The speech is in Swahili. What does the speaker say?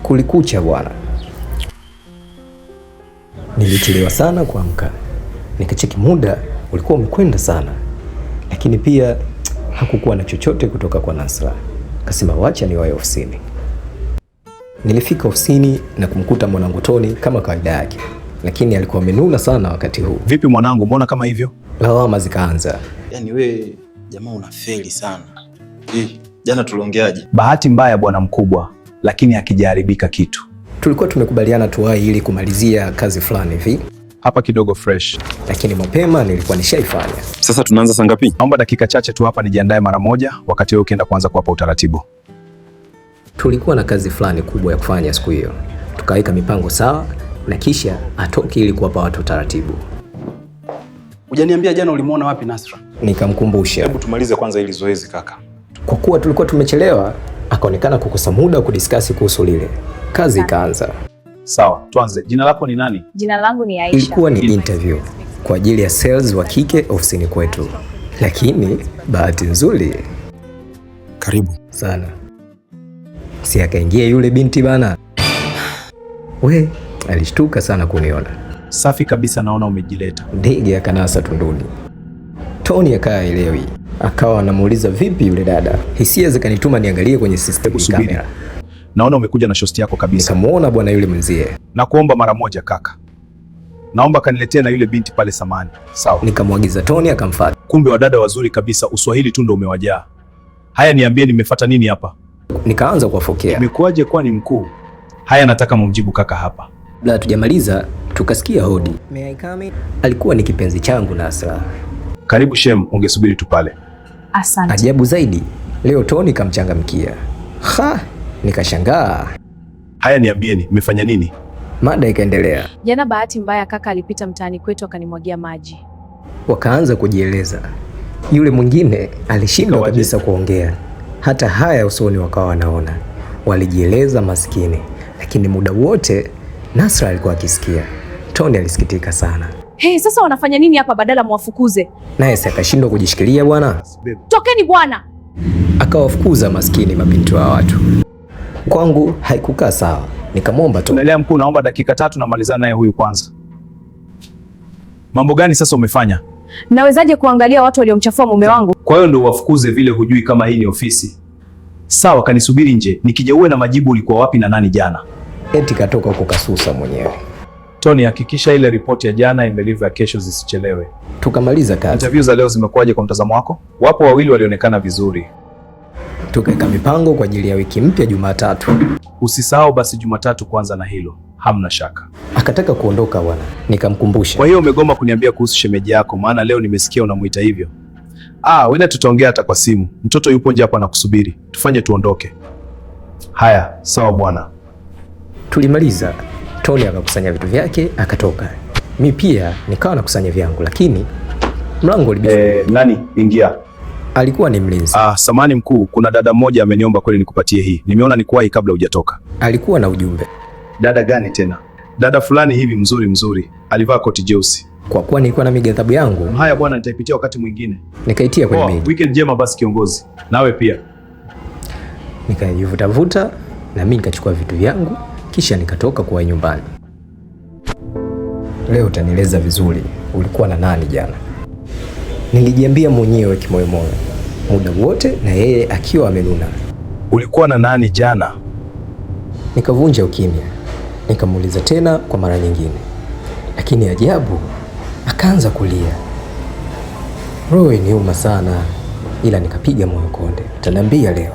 Kulikucha bwana. Nilichelewa sana kuamka. Nikacheki muda ulikuwa umekwenda sana. Lakini pia hakukuwa na chochote kutoka kwa Nasra. Kasema wacha niwahi ofisini. Nilifika ofisini na kumkuta mwanangu Tony kama kawaida yake. Lakini alikuwa amenuna sana wakati huu. Vipi mwanangu, mbona kama hivyo? Lawama zikaanza. Yaani we jamaa unafeli sana. Jana tuliongeaje? Bahati mbaya bwana mkubwa, lakini hakijaharibika kitu. Tulikuwa tumekubaliana tuwahi ili kumalizia kazi fulani hivi. Hapa kidogo fresh. Lakini mapema nilikuwa nishaifanya. Sasa tunaanza saa ngapi? Naomba dakika chache tu hapa nijiandae mara moja, wakati wewe ukienda kuanza kuwapa utaratibu. Tulikuwa na kazi fulani kubwa ya kufanya siku hiyo. Tukaweka mipango sawa na kisha atoke ili kuwapa watu utaratibu. Hujaniambia jana ulimuona wapi Nasra? Nikamkumbusha. Hebu tumalize kwanza hili zoezi kaka. Kwa kuwa tulikuwa tumechelewa, akaonekana kukosa muda kudiskasi kuhusu lile. Kazi ikaanza. Sawa, tuanze. Jina lako ni nani? Jina langu ni Aisha. Ilikuwa ni interview kwa ajili ya sales wa kike ofisini kwetu. Lakini bahati nzuri Karibu sana, si akaingia yule binti bana. We, alishtuka sana kuniona. Safi kabisa, naona umejileta. Ndege akanasa tunduni. Tony akaelewi. Akawa anamuuliza vipi yule dada. Hisia zikanituma niangalie kwenye system kamera. Naona umekuja na shosti yako kabisa. Nikamuona bwana yule mwenzie. Na kuomba mara moja kaka. Naomba kaniletee na yule binti pale samani. Sawa. Nikamwagiza Tony akamfuata. Kumbe wadada wazuri kabisa, Uswahili tu ndio umewajaa. Haya, niambie nimefuata nini hapa? Nikaanza kuwafokea. Imekuwaje kwani mkuu? Haya, nataka mumjibu kaka hapa. Bila tujamaliza tukasikia hodi. May I come in? Alikuwa ni kipenzi changu Nasra. Karibu Shem, ungesubiri tu pale. Asante. Ajabu zaidi, leo Tony kamchangamkia. Nikashangaa. Haya, niambieni mmefanya nini? Mada ikaendelea. Jana bahati mbaya kaka alipita mtaani kwetu akanimwagia maji. Wakaanza kujieleza. Yule mwingine alishindwa kabisa kuongea. Hata haya usoni wakawa wanaona. Walijieleza maskini. Lakini muda wote Nasra alikuwa akisikia. Tony alisikitika sana. Hey, sasa wanafanya nini hapa badala mwafukuze? Naye si akashindwa kujishikilia bwana. Tokeni bwana. Akawafukuza maskini mabinti wa watu. Kwangu haikukaa sawa. Nikamwomba tu. Tunaendelea mkuu, naomba dakika 3 namalizana naye huyu kwanza. Mambo gani sasa umefanya? Nawezaje kuangalia watu waliomchafua mume wangu? Kwa hiyo ndio wafukuze vile, hujui kama hii ni ofisi? Sawa, kanisubiri nje. Nikija uwe na majibu ulikuwa wapi na nani jana. Eti katoka huko kasusa mwenyewe. Tony, hakikisha ile ripoti ya jana imelive ya kesho zisichelewe. Tukamaliza kazi. Interview za leo zimekuwaje kwa mtazamo wako? Wapo wawili walionekana vizuri. Tukaweka mipango kwa ajili ya wiki mpya Jumatatu. Usisahau basi Jumatatu kwanza na hilo. Hamna shaka. Akataka kuondoka bwana. Nikamkumbusha. Kwa hiyo umegoma kuniambia kuhusu shemeji yako, maana leo nimesikia unamuita hivyo. Wewe tutaongea hata kwa simu. Mtoto yupo nje hapa anakusubiri. Tufanye tuondoke. Haya, sawa bwana. Tulimaliza. Tony akakusanya vitu vyake akatoka. Mi pia nikawa nakusanya vyangu, lakini mlango ulibisha. Nani? Ingia. Alikuwa ni mlinzi. Samani mkuu, kuna dada mmoja ameniomba kweli nikupatie hii. Nimeona nikuwahi kabla hujatoka. Alikuwa na ujumbe. Dada gani tena? Dada fulani hivi mzuri. Alivaa koti jeusi. Kwa kuwa nilikuwa na migadhabu yangu. Haya bwana, nitaipitia wakati mwingine. Nikaitia kwenye begi. Weekend njema basi kiongozi. Nawe pia. Nikajivuta na mimi nikachukua vitu vyangu kisha nikatoka kwa nyumbani. Leo utanieleza vizuri ulikuwa na nani jana? Nilijiambia mwenyewe kimoyomoyo. Muda wote na yeye akiwa amenuna. Ulikuwa na nani jana? Nikavunja ukimya. Nikamuuliza tena kwa mara nyingine. Lakini ajabu, akaanza kulia. Roho iniuma sana, ila nikapiga moyo konde. Utaniambia leo.